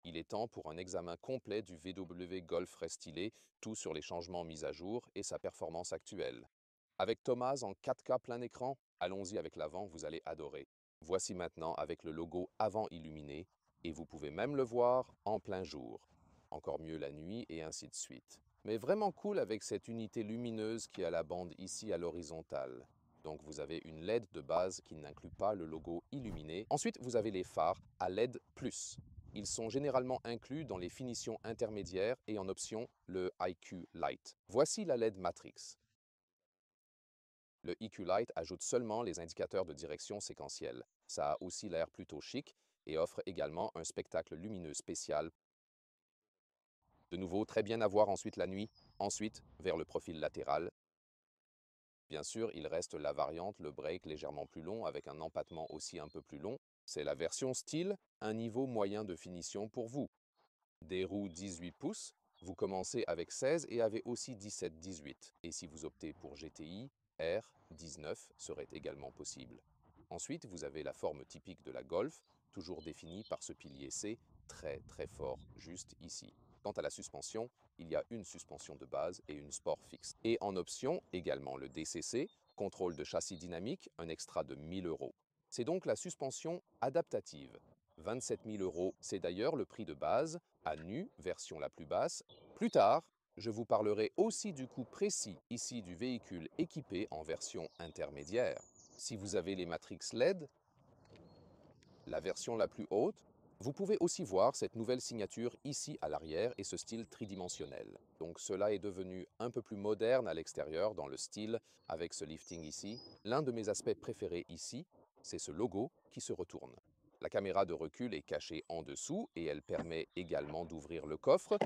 Il est temps pour un examen complet du VW Golf Restylé, tout sur les changements mis à jour et sa performance actuelle. Avec Thomas en 4K plein écran, allons-y avec l'avant, vous allez adorer. Voici maintenant avec le logo avant illuminé, et vous pouvez même le voir en plein jour. Encore mieux la nuit et ainsi de suite. Mais vraiment cool avec cette unité lumineuse qui a la bande ici à l'horizontale. Donc vous avez une LED de base qui n'inclut pas le logo illuminé. Ensuite, vous avez les phares à LED+. Ils sont généralement inclus dans les finitions intermédiaires et en option le IQ Light. Voici la LED Matrix. Le EQ Light ajoute seulement les indicateurs de direction séquentielle. Ça a aussi l'air plutôt chic et offre également un spectacle lumineux spécial. De nouveau, très bien à voir ensuite la nuit. Ensuite, vers le profil latéral. Bien sûr, il reste la variante, le break légèrement plus long avec un empattement aussi un peu plus long. C'est la version style, un niveau moyen de finition pour vous. Des roues 18 pouces, vous commencez avec 16 et avez aussi 17-18. Et si vous optez pour GTI, R 19 serait également possible. Ensuite, vous avez la forme typique de la Golf, toujours définie par ce pilier C, très fort, juste ici. Quant à la suspension, il y a une suspension de base et une sport fixe. Et en option, également le DCC, contrôle de châssis dynamique, un extra de 1000 euros. C'est donc la suspension adaptative. 27 000 euros, c'est d'ailleurs le prix de base, à nu, version la plus basse. Plus tard, je vous parlerai aussi du coût précis ici du véhicule équipé en version intermédiaire. Si vous avez les Matrix LED, la version la plus haute, vous pouvez aussi voir cette nouvelle signature ici à l'arrière et ce style tridimensionnel. Donc cela est devenu un peu plus moderne à l'extérieur dans le style avec ce lifting ici. L'un de mes aspects préférés ici, c'est ce logo qui se retourne. La caméra de recul est cachée en dessous et elle permet également d'ouvrir le coffre.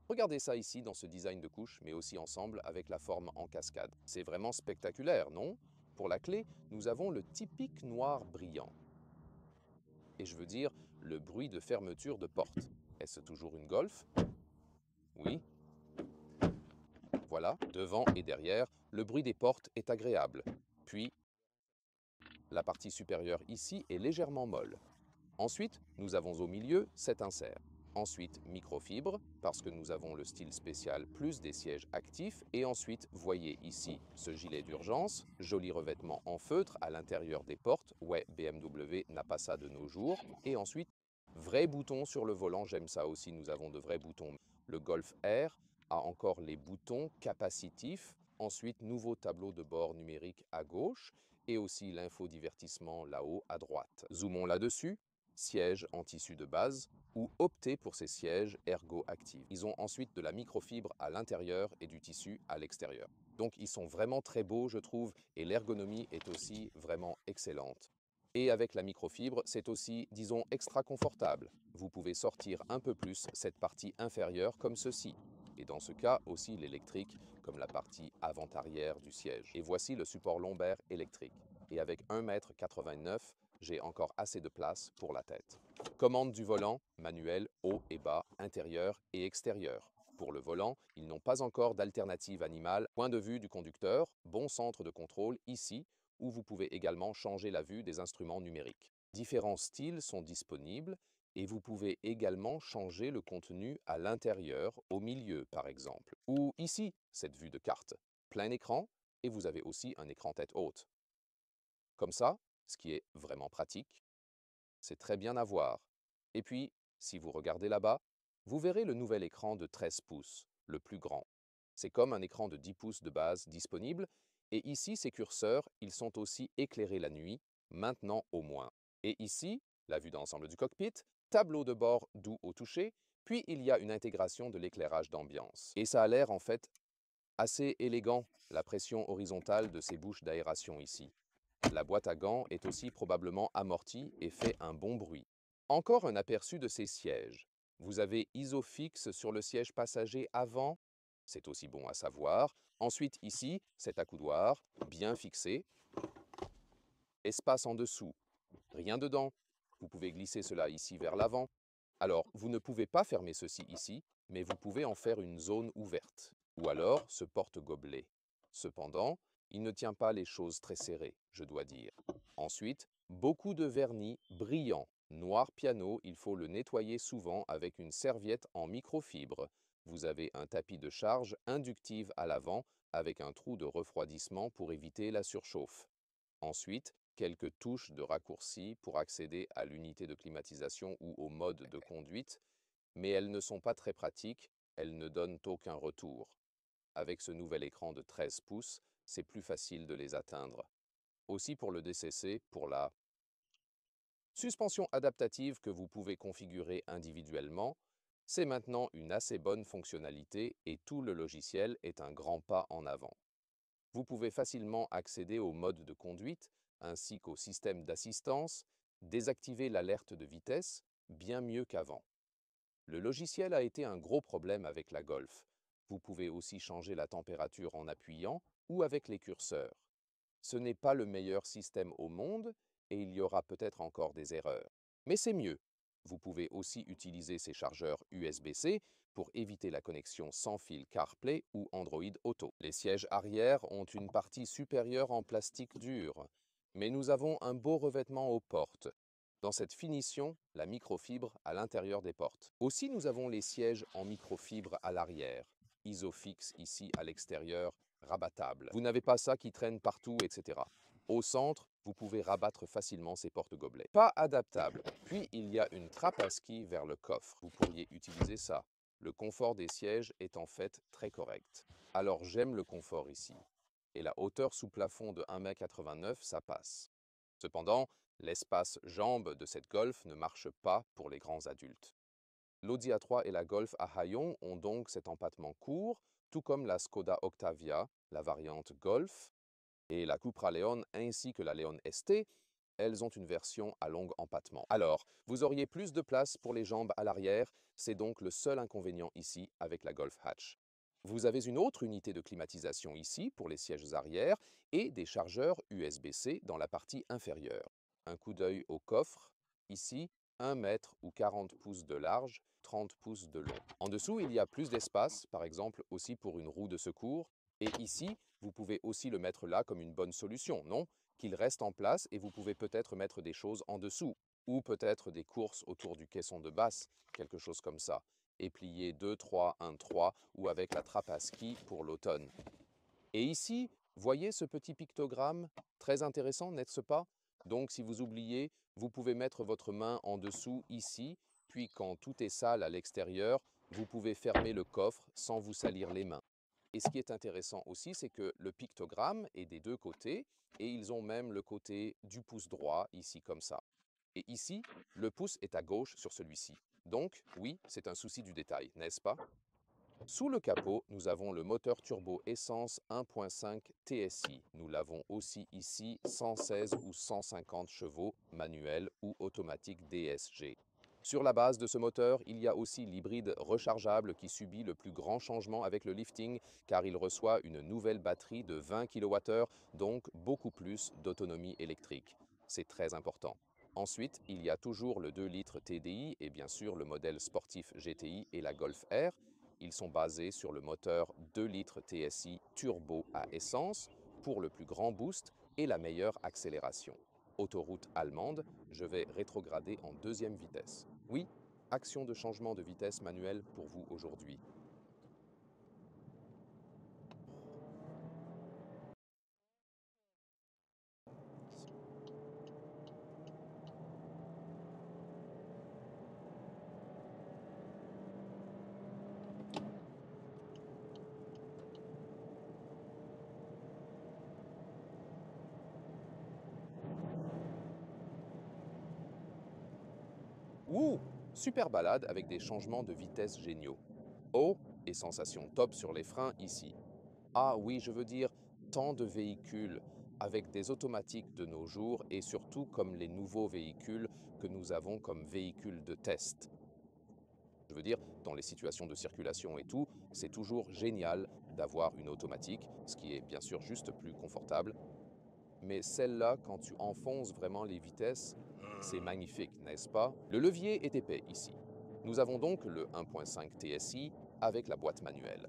Regardez ça ici dans ce design de couche, mais aussi ensemble avec la forme en cascade. C'est vraiment spectaculaire, non? Pour la clé, nous avons le typique noir brillant. Et je veux dire, le bruit de fermeture de porte. Est-ce toujours une Golf? Oui. Voilà, devant et derrière, le bruit des portes est agréable. Puis, la partie supérieure ici est légèrement molle. Ensuite, nous avons au milieu cet insert. Ensuite, microfibre, parce que nous avons le style spécial plus des sièges actifs. Et ensuite, voyez ici ce gilet d'urgence, joli revêtement en feutre à l'intérieur des portes. Ouais, BMW n'a pas ça de nos jours. Et ensuite, vrai bouton sur le volant, j'aime ça aussi, nous avons de vrais boutons. Le Golf R a encore les boutons capacitifs. Ensuite, nouveau tableau de bord numérique à gauche et aussi l'infodivertissement là-haut à droite. Zoomons là-dessus. Sièges en tissu de base ou opter pour ces sièges ergo-actifs. Ils ont ensuite de la microfibre à l'intérieur et du tissu à l'extérieur. Donc ils sont vraiment très beaux, je trouve, et l'ergonomie est aussi vraiment excellente. Et avec la microfibre, c'est aussi, disons, extra confortable. Vous pouvez sortir un peu plus cette partie inférieure comme ceci. Et dans ce cas, aussi l'électrique, comme la partie avant-arrière du siège. Et voici le support lombaire électrique. Et avec 1,89 m, j'ai encore assez de place pour la tête. Commande du volant, manuel, haut et bas, intérieur et extérieur. Pour le volant, ils n'ont pas encore d'alternative animale. Point de vue du conducteur, bon centre de contrôle ici, où vous pouvez également changer la vue des instruments numériques. Différents styles sont disponibles et vous pouvez également changer le contenu à l'intérieur, au milieu par exemple. Ou ici, cette vue de carte. Plein écran et vous avez aussi un écran tête haute. Comme ça, ce qui est vraiment pratique, c'est très bien à voir. Et puis, si vous regardez là-bas, vous verrez le nouvel écran de 13 pouces, le plus grand. C'est comme un écran de 10 pouces de base disponible, et ici, ces curseurs, ils sont aussi éclairés la nuit, maintenant au moins. Et ici, la vue d'ensemble du cockpit, tableau de bord doux au toucher, puis il y a une intégration de l'éclairage d'ambiance. Et ça a l'air en fait assez élégant, la pression horizontale de ces bouches d'aération ici. La boîte à gants est aussi probablement amortie et fait un bon bruit. Encore un aperçu de ces sièges. Vous avez ISOFIX sur le siège passager avant, c'est aussi bon à savoir. Ensuite ici, cet accoudoir, bien fixé. Espace en dessous, rien dedans. Vous pouvez glisser cela ici vers l'avant. Alors, vous ne pouvez pas fermer ceci ici, mais vous pouvez en faire une zone ouverte. Ou alors ce porte-gobelet. Cependant, il ne tient pas les choses très serrées, je dois dire. Ensuite, beaucoup de vernis brillant Noir piano, il faut le nettoyer souvent avec une serviette en microfibre. Vous avez un tapis de charge inductive à l'avant avec un trou de refroidissement pour éviter la surchauffe. Ensuite, quelques touches de raccourci pour accéder à l'unité de climatisation ou au mode de conduite, mais elles ne sont pas très pratiques, elles ne donnent aucun retour. Avec ce nouvel écran de 13 pouces, c'est plus facile de les atteindre. Aussi pour le DCC, pour la suspension adaptative que vous pouvez configurer individuellement, c'est maintenant une assez bonne fonctionnalité et tout le logiciel est un grand pas en avant. Vous pouvez facilement accéder au mode de conduite ainsi qu'au système d'assistance, désactiver l'alerte de vitesse bien mieux qu'avant. Le logiciel a été un gros problème avec la Golf. Vous pouvez aussi changer la température en appuyant ou avec les curseurs. Ce n'est pas le meilleur système au monde et il y aura peut-être encore des erreurs. Mais c'est mieux. Vous pouvez aussi utiliser ces chargeurs USB-C pour éviter la connexion sans fil CarPlay ou Android Auto. Les sièges arrière ont une partie supérieure en plastique dur, mais nous avons un beau revêtement aux portes. Dans cette finition, la microfibre à l'intérieur des portes. Aussi, nous avons les sièges en microfibre à l'arrière, Isofix ici à l'extérieur, rabattable. Vous n'avez pas ça qui traîne partout, etc. Au centre, vous pouvez rabattre facilement ces porte-gobelets. Pas adaptable. Puis, il y a une trappe à ski vers le coffre. Vous pourriez utiliser ça. Le confort des sièges est en fait très correct. Alors, j'aime le confort ici. Et la hauteur sous plafond de 1,89 m, ça passe. Cependant, l'espace jambes de cette Golf ne marche pas pour les grands adultes. L'Audi A3 et la Golf à haillons ont donc cet empattement court, tout comme la Skoda Octavia, la variante Golf, et la Cupra Leon ainsi que la Leon ST, elles ont une version à long empattement. Alors, vous auriez plus de place pour les jambes à l'arrière, c'est donc le seul inconvénient ici avec la Golf Hatch. Vous avez une autre unité de climatisation ici pour les sièges arrière et des chargeurs USB-C dans la partie inférieure. Un coup d'œil au coffre, ici, 1 mètre ou 40 pouces de large, 30 pouces de long. En dessous, il y a plus d'espace, par exemple aussi pour une roue de secours. Et ici, vous pouvez aussi le mettre là comme une bonne solution, non? Qu'il reste en place et vous pouvez peut-être mettre des choses en dessous. Ou peut-être des courses autour du caisson de basse, quelque chose comme ça. Et plier 2-3, 1-3 ou avec la trappe à ski pour l'automne. Et ici, voyez ce petit pictogramme? Très intéressant, n'est-ce pas? Donc si vous oubliez, vous pouvez mettre votre main en dessous ici, puis quand tout est sale à l'extérieur, vous pouvez fermer le coffre sans vous salir les mains. Et ce qui est intéressant aussi, c'est que le pictogramme est des deux côtés, et ils ont même le côté du pouce droit, ici comme ça. Et ici, le pouce est à gauche sur celui-ci. Donc, oui, c'est un souci du détail, n'est-ce pas? Sous le capot, nous avons le moteur turbo essence 1.5 TSI. Nous l'avons aussi ici 116 ou 150 chevaux, manuel ou automatique DSG. Sur la base de ce moteur, il y a aussi l'hybride rechargeable qui subit le plus grand changement avec le lifting car il reçoit une nouvelle batterie de 20 kWh, donc beaucoup plus d'autonomie électrique. C'est très important. Ensuite, il y a toujours le 2 litres TDI et bien sûr le modèle sportif GTI et la Golf R. Ils sont basés sur le moteur 2 litres TSI turbo à essence pour le plus grand boost et la meilleure accélération. Autoroute allemande, je vais rétrograder en deuxième vitesse. Oui, action de changement de vitesse manuelle pour vous aujourd'hui. Ouh, super balade avec des changements de vitesse géniaux. Oh, et sensation top sur les freins ici. Ah oui, je veux dire, tant de véhicules avec des automatiques de nos jours et surtout comme les nouveaux véhicules que nous avons comme véhicules de test. Je veux dire, dans les situations de circulation et tout, c'est toujours génial d'avoir une automatique, ce qui est bien sûr juste plus confortable. Mais celle-là, quand tu enfonces vraiment les vitesses, c'est magnifique, n'est-ce pas? Le levier est épais ici. Nous avons donc le 1.5 TSI avec la boîte manuelle.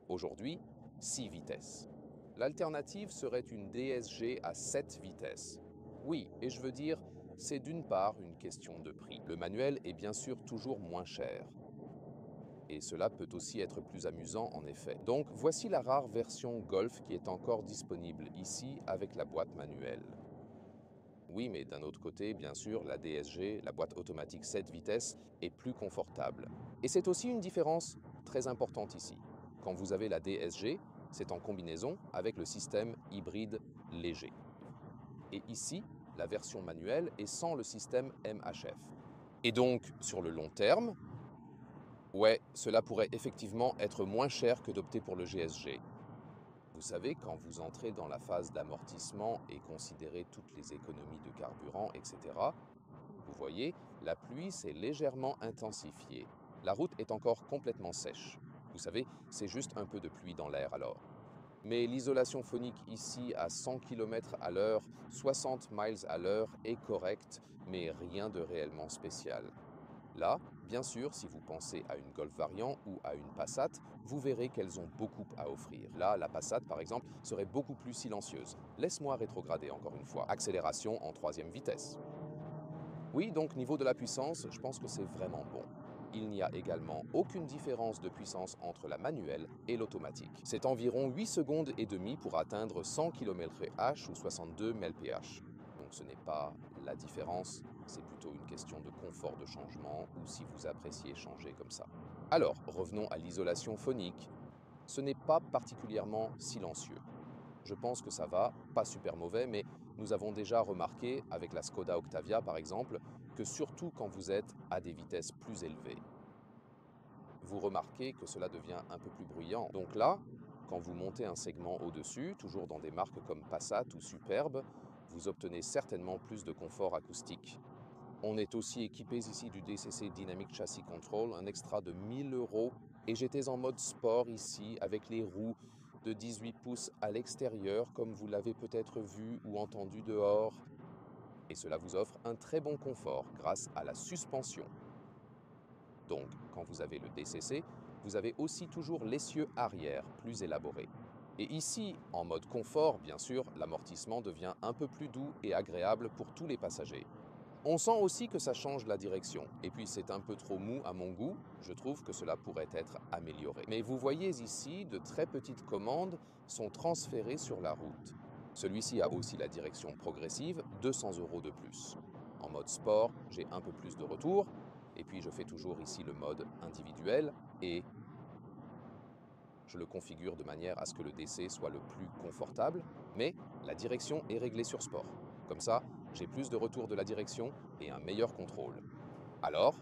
Aujourd'hui, 6 vitesses. L'alternative serait une DSG à 7 vitesses. Oui, et je veux dire, c'est d'une part une question de prix. Le manuel est bien sûr toujours moins cher. Et cela peut aussi être plus amusant en effet. Donc voici la rare version Golf qui est encore disponible ici avec la boîte manuelle. Oui, mais d'un autre côté, bien sûr, la DSG, la boîte automatique 7 vitesses, est plus confortable. Et c'est aussi une différence très importante ici. Quand vous avez la DSG, c'est en combinaison avec le système hybride léger. Et ici, la version manuelle est sans le système MHF. Et donc, sur le long terme, ouais, cela pourrait effectivement être moins cher que d'opter pour le GSG. Vous savez, quand vous entrez dans la phase d'amortissement et considérez toutes les économies de carburant, etc., vous voyez, la pluie s'est légèrement intensifiée. La route est encore complètement sèche. Vous savez, c'est juste un peu de pluie dans l'air alors. Mais l'isolation phonique ici à 100 km à l'heure, 60 miles à l'heure est correcte, mais rien de réellement spécial. Là, bien sûr, si vous pensez à une Golf Variant ou à une Passat, vous verrez qu'elles ont beaucoup à offrir. Là, la Passat, par exemple, serait beaucoup plus silencieuse. Laisse-moi rétrograder encore une fois. Accélération en 3e vitesse. Oui, donc niveau de la puissance, je pense que c'est vraiment bon. Il n'y a également aucune différence de puissance entre la manuelle et l'automatique. C'est environ 8 secondes et demie pour atteindre 100 km/h ou 62 mph. Donc ce n'est pas la différence, c'est plutôt une question de confort de changement ou si vous appréciez changer comme ça. Alors, revenons à l'isolation phonique. Ce n'est pas particulièrement silencieux. Je pense que ça va, pas super mauvais, mais nous avons déjà remarqué, avec la Skoda Octavia par exemple, que surtout quand vous êtes à des vitesses plus élevées, vous remarquez que cela devient un peu plus bruyant. Donc là, quand vous montez un segment au-dessus, toujours dans des marques comme Passat ou Superbe, vous obtenez certainement plus de confort acoustique. On est aussi équipés ici du DCC Dynamic Chassis Control, un extra de 1000 €, et j'étais en mode sport ici avec les roues de 18 pouces à l'extérieur, comme vous l'avez peut-être vu ou entendu dehors. Et cela vous offre un très bon confort grâce à la suspension. Donc, quand vous avez le DCC, vous avez aussi toujours l'essieu arrière plus élaboré. Et ici, en mode confort, bien sûr, l'amortissement devient un peu plus doux et agréable pour tous les passagers. On sent aussi que ça change la direction, et puis c'est un peu trop mou à mon goût, je trouve que cela pourrait être amélioré. Mais vous voyez ici, de très petites commandes sont transférées sur la route. Celui-ci a aussi la direction progressive, 200 € de plus. En mode sport, j'ai un peu plus de retour, et puis je fais toujours ici le mode individuel, et je le configure de manière à ce que le DC soit le plus confortable, mais la direction est réglée sur sport. Comme ça, j'ai plus de retour de la direction et un meilleur contrôle. Alors,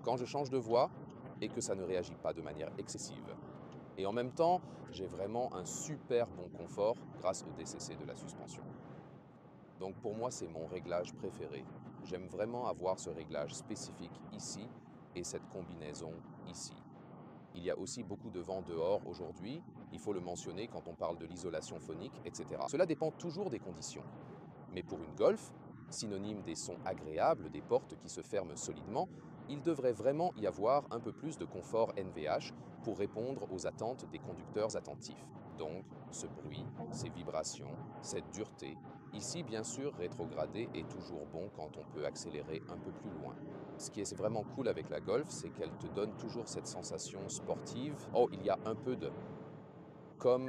quand je change de voie et que ça ne réagit pas de manière excessive. Et en même temps, j'ai vraiment un super bon confort grâce au DCC de la suspension. Donc pour moi, c'est mon réglage préféré. J'aime vraiment avoir ce réglage spécifique ici et cette combinaison ici. Il y a aussi beaucoup de vent dehors aujourd'hui, il faut le mentionner quand on parle de l'isolation phonique, etc. Cela dépend toujours des conditions. Mais pour une Golf, synonyme des sons agréables des portes qui se ferment solidement, il devrait vraiment y avoir un peu plus de confort NVH pour répondre aux attentes des conducteurs attentifs. Donc, ce bruit, ces vibrations, cette dureté. Ici, bien sûr, rétrograder est toujours bon quand on peut accélérer un peu plus loin. Ce qui est vraiment cool avec la Golf, c'est qu'elle te donne toujours cette sensation sportive. Oh, il y a un peu de... comme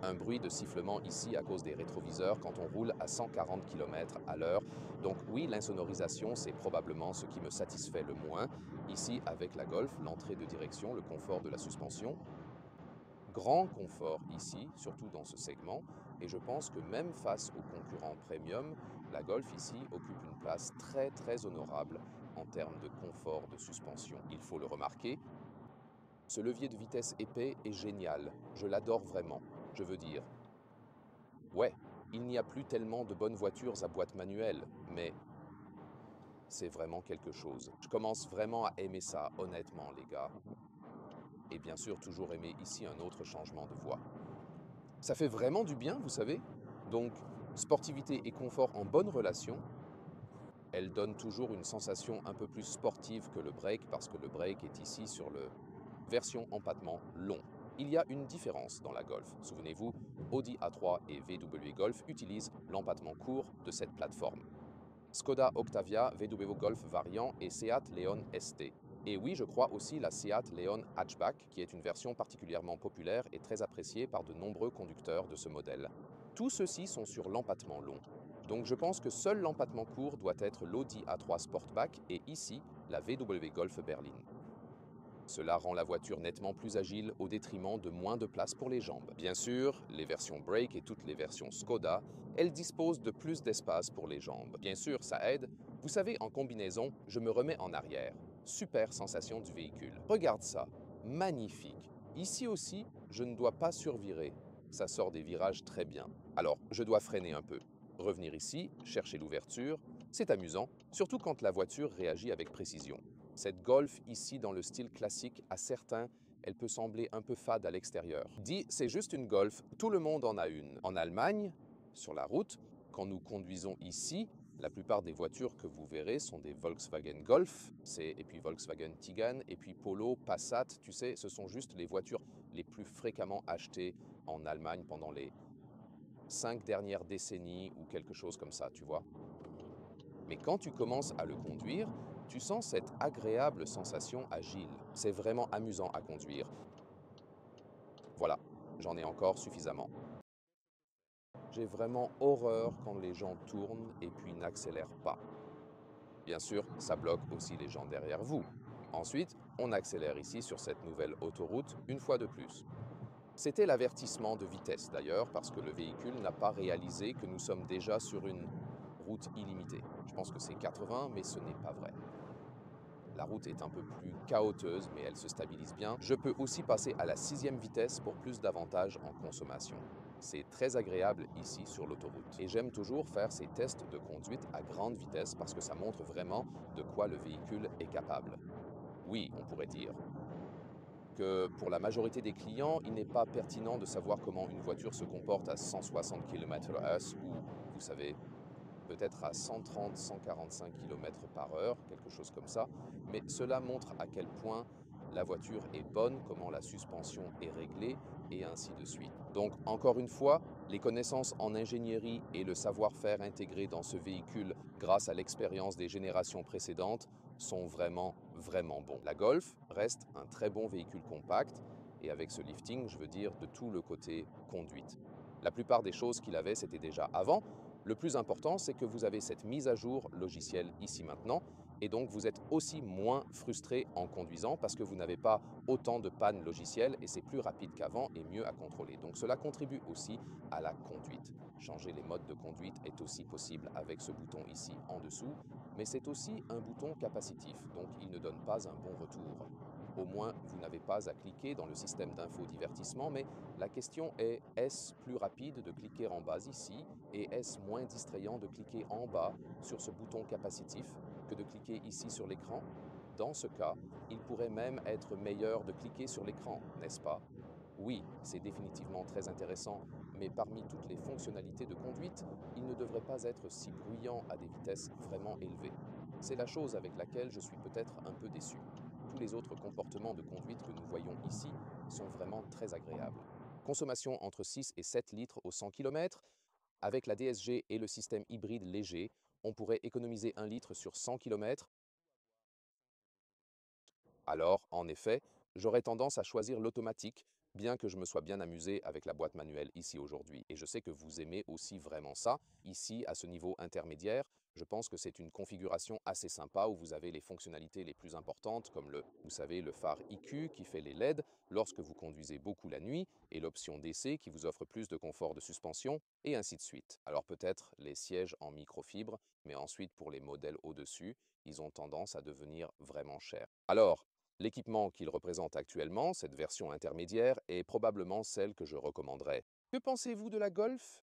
un bruit de sifflement ici à cause des rétroviseurs quand on roule à 140 km à l'heure. Donc oui, l'insonorisation, c'est probablement ce qui me satisfait le moins. Ici, avec la Golf, l'entrée de direction, le confort de la suspension. Grand confort ici, surtout dans ce segment, et je pense que même face aux concurrents premium, la Golf ici occupe une place très honorable en termes de confort de suspension. Il faut le remarquer, ce levier de vitesse épais est génial, je l'adore vraiment. Je veux dire, ouais, il n'y a plus tellement de bonnes voitures à boîte manuelle, mais c'est vraiment quelque chose. Je commence vraiment à aimer ça, honnêtement, les gars. Et bien sûr, toujours aimer ici un autre changement de voie. Ça fait vraiment du bien, vous savez. Donc, sportivité et confort en bonne relation. Elle donne toujours une sensation un peu plus sportive que le break, parce que le break est ici sur le version empattement long. Il y a une différence dans la Golf. Souvenez-vous, Audi A3 et VW Golf utilisent l'empattement court de cette plateforme. Skoda Octavia, VW Golf variant et Seat Leon ST. Et oui, je crois aussi la Seat Leon Hatchback, qui est une version particulièrement populaire et très appréciée par de nombreux conducteurs de ce modèle. Tous ceux-ci sont sur l'empattement long. Donc je pense que seul l'empattement court doit être l'Audi A3 Sportback et ici, la VW Golf berline. Cela rend la voiture nettement plus agile au détriment de moins de place pour les jambes. Bien sûr, les versions Break et toutes les versions Skoda, elles disposent de plus d'espace pour les jambes. Bien sûr, ça aide. Vous savez, en combinaison, je me remets en arrière. Super sensation du véhicule. Regarde ça, magnifique. Ici aussi, je ne dois pas survirer. Ça sort des virages très bien. Alors, je dois freiner un peu. Revenir ici, chercher l'ouverture, c'est amusant, surtout quand la voiture réagit avec précision. Cette Golf ici dans le style classique, à certains, elle peut sembler un peu fade à l'extérieur. Dit, c'est juste une Golf, tout le monde en a une. En Allemagne, sur la route, quand nous conduisons ici, la plupart des voitures que vous verrez sont des Volkswagen Golf, et puis Volkswagen Tiguan, et puis Polo, Passat, tu sais, ce sont juste les voitures les plus fréquemment achetées en Allemagne pendant les 5 dernières décennies ou quelque chose comme ça, tu vois. Mais quand tu commences à le conduire, tu sens cette agréable sensation agile. C'est vraiment amusant à conduire. Voilà, j'en ai encore suffisamment. J'ai vraiment horreur quand les gens tournent et puis n'accélèrent pas. Bien sûr, ça bloque aussi les gens derrière vous. Ensuite, on accélère ici sur cette nouvelle autoroute une fois de plus. C'était l'avertissement de vitesse d'ailleurs, parce que le véhicule n'a pas réalisé que nous sommes déjà sur une route illimitée. Je pense que c'est 80, mais ce n'est pas vrai. La route est un peu plus chaoteuse, mais elle se stabilise bien. Je peux aussi passer à la 6e vitesse pour plus d'avantages en consommation. C'est très agréable ici sur l'autoroute. Et j'aime toujours faire ces tests de conduite à grande vitesse parce que ça montre vraiment de quoi le véhicule est capable. Oui, on pourrait dire que pour la majorité des clients, il n'est pas pertinent de savoir comment une voiture se comporte à 160 km/h ou, vous savez, peut-être à 130, 145 km par heure, quelque chose comme ça, mais cela montre à quel point la voiture est bonne, comment la suspension est réglée, et ainsi de suite. Donc, encore une fois, les connaissances en ingénierie et le savoir-faire intégré dans ce véhicule grâce à l'expérience des générations précédentes sont vraiment, vraiment bons. La Golf reste un très bon véhicule compact, et avec ce lifting, je veux dire de tout le côté conduite. La plupart des choses qu'il avait, c'était déjà avant. Le plus important, c'est que vous avez cette mise à jour logicielle ici maintenant, et donc vous êtes aussi moins frustré en conduisant parce que vous n'avez pas autant de pannes logicielles et c'est plus rapide qu'avant et mieux à contrôler. Donc cela contribue aussi à la conduite. Changer les modes de conduite est aussi possible avec ce bouton ici en dessous, mais c'est aussi un bouton capacitif, donc il ne donne pas un bon retour. Au moins, vous n'avez pas à cliquer dans le système d'infodivertissement, mais la question est, est-ce plus rapide de cliquer en bas ici et est-ce moins distrayant de cliquer en bas sur ce bouton capacitif que de cliquer ici sur l'écran? Dans ce cas, il pourrait même être meilleur de cliquer sur l'écran, n'est-ce pas? Oui, c'est définitivement très intéressant, mais parmi toutes les fonctionnalités de conduite, il ne devrait pas être si bruyant à des vitesses vraiment élevées. C'est la chose avec laquelle je suis peut-être un peu déçu. Tous les autres comportements de conduite que nous voyons ici sont vraiment très agréables. Consommation entre 6 et 7 litres au 100 km. Avec la DSG et le système hybride léger, on pourrait économiser 1 litre sur 100 km. Alors, en effet, j'aurais tendance à choisir l'automatique, bien que je me sois bien amusé avec la boîte manuelle ici aujourd'hui. Et je sais que vous aimez aussi vraiment ça. Ici, à ce niveau intermédiaire, je pense que c'est une configuration assez sympa où vous avez les fonctionnalités les plus importantes, comme vous savez, le phare IQ qui fait les LED lorsque vous conduisez beaucoup la nuit, et l'option DC qui vous offre plus de confort de suspension, et ainsi de suite. Alors peut-être les sièges en microfibre, mais ensuite pour les modèles au-dessus, ils ont tendance à devenir vraiment chers. Alors, l'équipement qu'il représente actuellement, cette version intermédiaire, est probablement celle que je recommanderais. Que pensez-vous de la Golf?